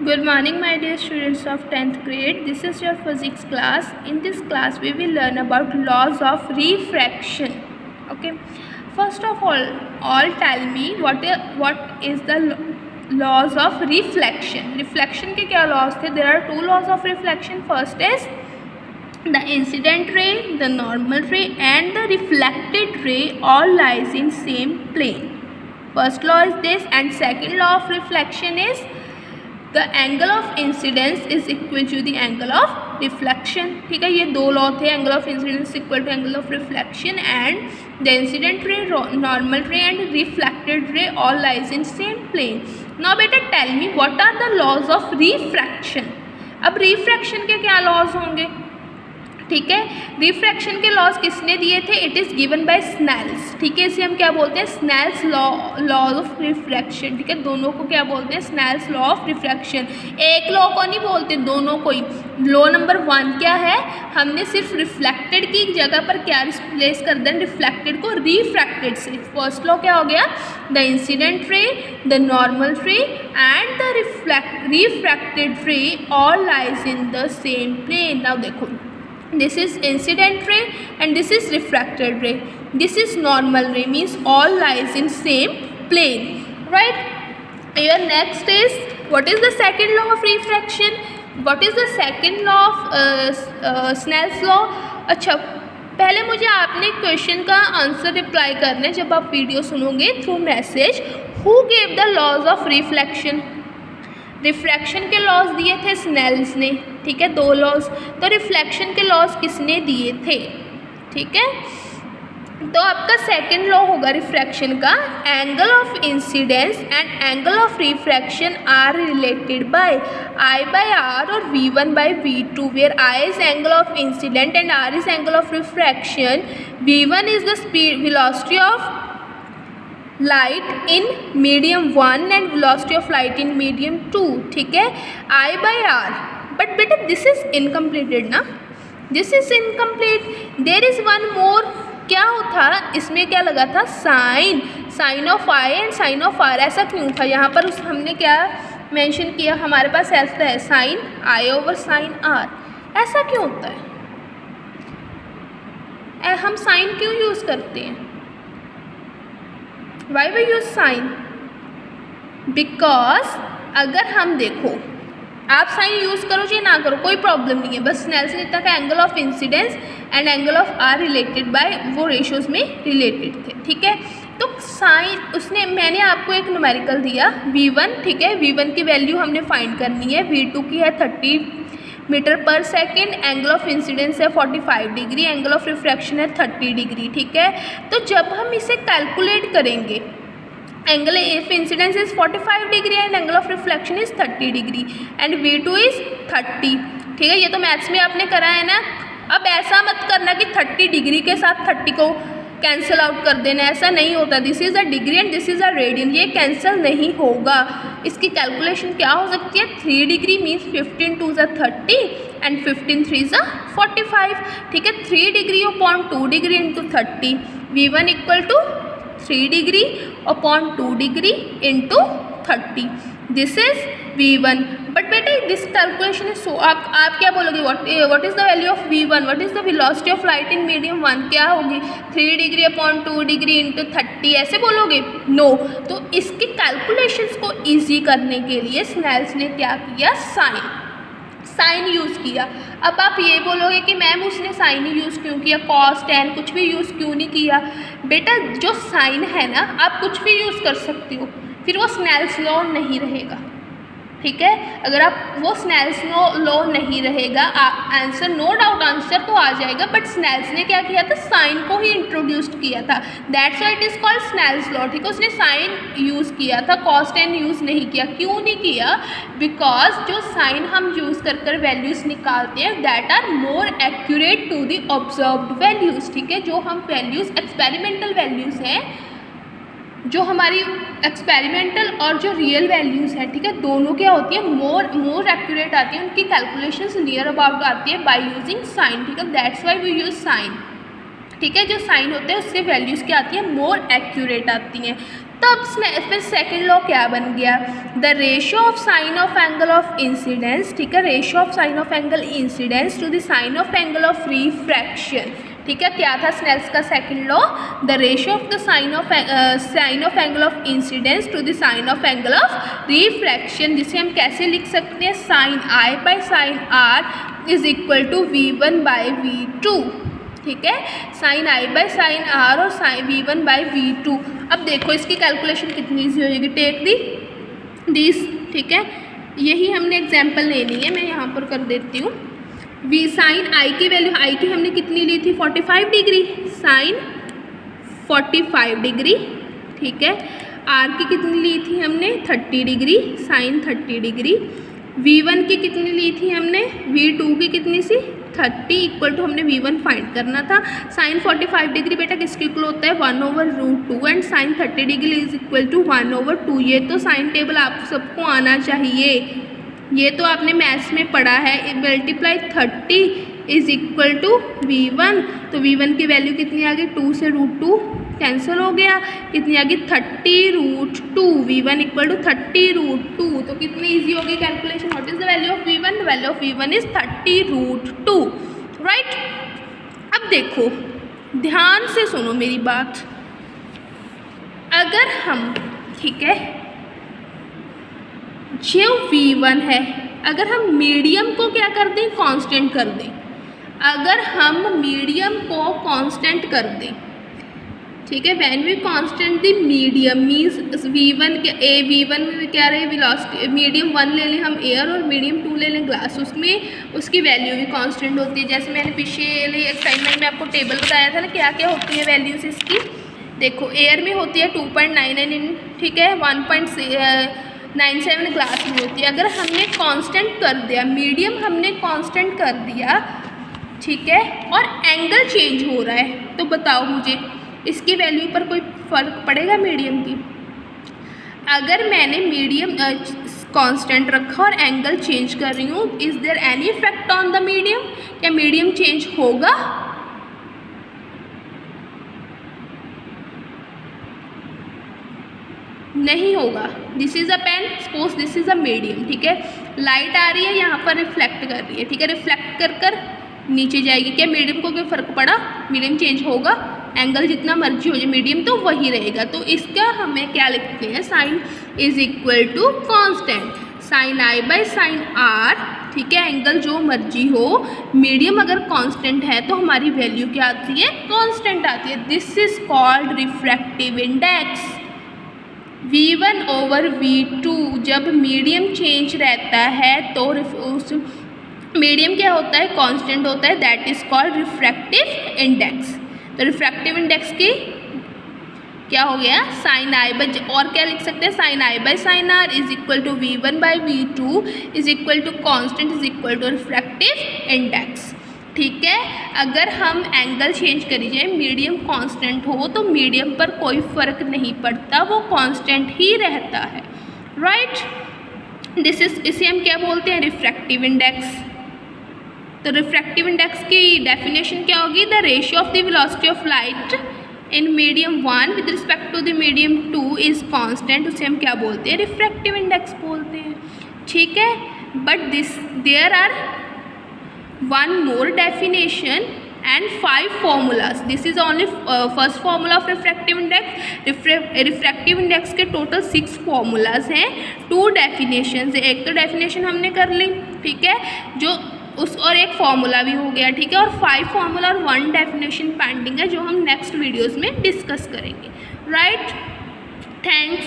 Good morning, my dear students of 10th grade. This is your physics class. In this class, we will learn about laws of refraction. Okay. First of all tell me what is the laws of reflection. Reflection के क्या laws थे? There are two laws of reflection. First is the incident ray, the normal ray, and the reflected ray all lies in same plane. First law is this, and second law of reflection is the angle of incidence is equal to the angle of reflection. ठीक है, ये दो law थे. Angle of incidence equal to angle of reflection and the incident ray, normal ray and reflected ray all lies in same plane. Now beta tell me what are the laws of refraction. अब refraction के क्या laws होंगे? ठीक है, refraction के laws किसने दिए थे? It is given by Snell's. ठीक है, इसे हम क्या बोलते हैं? Snell's laws of refraction. ठीक है, दोनों को क्या बोलते हैं? Snell's law of refraction. एक लॉ को नहीं बोलते, दोनों को ही. लॉ नंबर 1 क्या है? हमने सिर्फ रिफ्लेक्टेड की जगह पर क्या रिप्लेस कर दें? रिफ्लेक्टेड को रिफ्रैक्टेड से. फर्स्ट लॉ क्या हो गया? The incident ray, the normal ray and the refracted ray all lies in the same plane. Now देखो, this is incident ray and this is refracted ray. This is normal ray, means all lies in same plane, right? Here next is, what is the second law of refraction? What is the second law of Snell's law? अच्छा, पहले मुझे आपने question का answer reply करना है जब आप video सुनोगे through message. Who gave the laws of reflection? Refraction के लॉज दिए थे स्नेल्स ने. ठीक है, दो लॉज. तो रिफ्लेक्शन के लॉज किसने दिए थे? ठीक है, तो आपका सेकंड लॉ होगा रिफ्रैक्शन का, angle of incidence and angle of refraction are related by I by R और v1 by v2, where I is angle of incident and R is angle of refraction. v1 is the speed velocity of light in medium 1 and velocity of light in medium 2. ठीक है, I by R. But बेटा this is incompleted ना, this is incomplete. There is one more. क्या होता इसमें? क्या लगा था? Sine of I and sine of R. ऐसा क्यों था? यहाँ पर हमने क्या मेंशन किया? हमारे पास ऐसा है sine I over sine R. ऐसा क्यों होता है? हम साइन क्यों यूज़ करते हैं? Why we use sign? Because अगर हम देखो, आप साइन यूज़ करो चाहे ना करो कोई प्रॉब्लम नहीं है, बस स्नेल्स ने इतना का angle of incidence and angle of R related by वो रेशियोज में रिलेटेड थे. ठीक है, तो साइन मैंने आपको एक न्यूमेरिकल दिया v1. ठीक है, v1 की वैल्यू हमने फाइंड करनी है. v2 की है 30 मीटर पर सेकेंड, एंगल ऑफ इंसिडेंस है 45 डिग्री, एंगल ऑफ रिफ्रैक्शन है 30 डिग्री. ठीक है, तो जब हम इसे कैलकुलेट करेंगे, angle of incidence is 45 degree and angle of reflection is 30 degree and v2 is 30. ठीक है, ये तो मैथ्स में आपने करा है ना. अब ऐसा मत करना कि 30 डिग्री के साथ 30 को कैंसिल आउट कर देना, ऐसा नहीं होता. This is a degree and this is a radian, ये कैंसिल नहीं होगा. इसकी कैलकुलेशन क्या हो सकती है? 3 डिग्री मीन्स 15 2 ज़ा 30 एंड 15 3 ज़ा 45. ठीक है, 3 degree upon 2 degree into 30, v1 equal to 3 degree upon 2 degree into 30. This is v1. But बेटा दिस कैलकुलेशन इज सो, आप क्या बोलोगे? What is the value of v1? What is the velocity of light in medium 1? क्या होगी? 3 degree upon 2 degree into 30, ऐसे बोलोगे? No. तो इसकी कैलकुलेशंस को ईजी करने के लिए स्नेल्स ने क्या किया? साइन यूज़ किया. अब आप ये बोलोगे कि मैम उसने साइन ही यूज़ क्यों किया? कॉस टेन कुछ भी यूज़ क्यों नहीं किया? बेटा जो साइन है ना, आप कुछ भी यूज़ कर सकते हो, फिर वो स्नेल्स लॉ नहीं रहेगा. ठीक है, अगर आप वो स्नेल्स लॉ नहीं रहेगा, आंसर नो डाउट आंसर तो आ जाएगा. बट स्नेल्स ने क्या किया था? साइन को ही इंट्रोड्यूस किया था. That's why it is called Snell's law. ठीक है, उसने साइन यूज़ किया था, कॉस टेन यूज़ नहीं किया. क्यों नहीं किया? बिकॉज जो साइन हम यूज़ कर वैल्यूज़ निकालते हैं that are more accurate to the observed values. ठीक है, जो हम वैल्यूज़ एक्सपेरिमेंटल वैल्यूज़ हैं, जो हमारी एक्सपेरिमेंटल और जो रियल वैल्यूज़ हैं, ठीक है, दोनों क्या होती है? मोर एक्यूरेट आती है, उनकी कैलकुलेशंस नियर अबाउट आती है बाय यूजिंग साइन. ठीक है, that's why we use sine. ठीक है, जो साइन होते हैं उससे वैल्यूज़ क्या आती है? मोर एक्यूरेट आती हैं. तब फिर सेकंड लॉ क्या बन गया, the ratio of sine of angle of incidence, ठीक है, ratio of sine of angle incidence to the sine of angle of refraction, ठीक है। क्या था स्नेल्स का second law, the ratio of the sine of angle of incidence to the sine of angle of refraction, जिसे हम कैसे लिख सकते हैं, sine I by sine R is equal to V1 by V2, ठीक है, sine I by sine R और sine V1 by V2। अब देखो इसकी कैलकुलेशन कितनी ईजी हो जाएगी, टेक दिस, ठीक है, यही हमने एग्जाम्पल लेनी है, मैं यहाँ पर कर देती हूँ। वी साइन आई की वैल्यू, आई की हमने कितनी ली थी 45 डिग्री, साइन 45 डिग्री, ठीक है। आर की कितनी ली थी हमने 30 डिग्री, साइन 30 डिग्री। V1 की कितनी ली थी हमने, V2 की कितनी सी 30 इक्वल टू हमने V1 फाइंड करना था। साइन 45 डिग्री बेटा किसके इक्वल होता है 1/√2 and sine 30 degree is equal to 1/2। ये तो साइन टेबल आप सबको आना चाहिए, ये तो आपने मैथ्स में पढ़ा है। Multiply 30 is equal to V1, तो V1 की वैल्यू कितनी आ गई, 2 से √2 कैंसिल हो गया, कितनी आ गई 30√2, V1 इक्वल टू 30√2, तो कितनी ईजी होगी calculation. What is the value of V1, the value of V1 is 30√2, right. अब देखो ध्यान से सुनो मेरी बात, अगर हम, ठीक है, जो V1 है अगर हम मीडियम को क्या कर दें, कांस्टेंट कर दें, अगर हम मीडियम को कांस्टेंट कर दें, ठीक है, when we constant the medium means V1 के V1 में क्या रहे वेलोसिटी, मीडियम 1 ले लें हम एयर और मीडियम 2 ले लें ग्लास, उसमें उसकी वैल्यू भी कांस्टेंट होती है। जैसे मैंने पिछले असाइनमेंट में आपको टेबल बताया था ना, क्या क्या होती है वैल्यूज़ इसकी। देखो एयर में होती है 2.99, ठीक है, 1.97 ग्लास में होती है। अगर हमने कांस्टेंट कर दिया, मीडियम हमने कांस्टेंट कर दिया, ठीक है, और एंगल चेंज हो रहा है, तो बताओ मुझे इसकी वैल्यू पर कोई फ़र्क पड़ेगा मीडियम की। अगर मैंने मीडियम कांस्टेंट रखा और एंगल चेंज कर रही हूँ, is there any effect on the medium, क्या मीडियम चेंज होगा? नहीं होगा। This is a pen, suppose this is a medium, ठीक है, लाइट आ रही है यहाँ पर रिफ्लेक्ट कर रही है, ठीक है, रिफ्लेक्ट कर कर नीचे जाएगी, क्या मीडियम को कोई फ़र्क पड़ा? मीडियम चेंज होगा? एंगल जितना मर्जी हो जाए मीडियम तो वही रहेगा। तो इसका हमें क्या लिखते हैं, sine is equal to constant, sine I by sine R, ठीक है, एंगल जो मर्जी हो, मीडियम अगर कांस्टेंट है तो हमारी वैल्यू क्या आती है, कांस्टेंट आती है। This is called refractive index. V1 over V2 जब मीडियम चेंज रहता है तो उस मीडियम क्या होता है, कांस्टेंट होता है, that is called refractive index. तो रिफ्रैक्टिव इंडेक्स की क्या हो गया, साइन आई बाय, और क्या लिख सकते हैं, sine I by sine R is equal to V1 by V2 is equal to constant is equal to refractive index, ठीक है। अगर हम एंगल चेंज करी जाए, मीडियम कांस्टेंट हो तो मीडियम पर कोई फ़र्क नहीं पड़ता, वो कांस्टेंट ही रहता है, राइट। दिस इज, इसे हम क्या बोलते हैं, रिफ्रैक्टिव इंडेक्स। तो रिफ्रैक्टिव इंडेक्स की डेफिनेशन क्या होगी, the ratio of the velocity of light in medium 1 with respect to the medium 2 is constant, उसे हम क्या बोलते हैं, रिफ्रैक्टिव इंडेक्स बोलते हैं, ठीक है। But this there are one more definition and 5 formulas. This is only first formula of refractive index. refractive index के total 6 formulas हैं, 2 definitions है। एक तो definition हमने कर ली, ठीक है, जो उस, और एक formula भी हो गया, ठीक है, और 5 formula और 1 definition pending है जो हम next videos में discuss करेंगे, right? Thanks.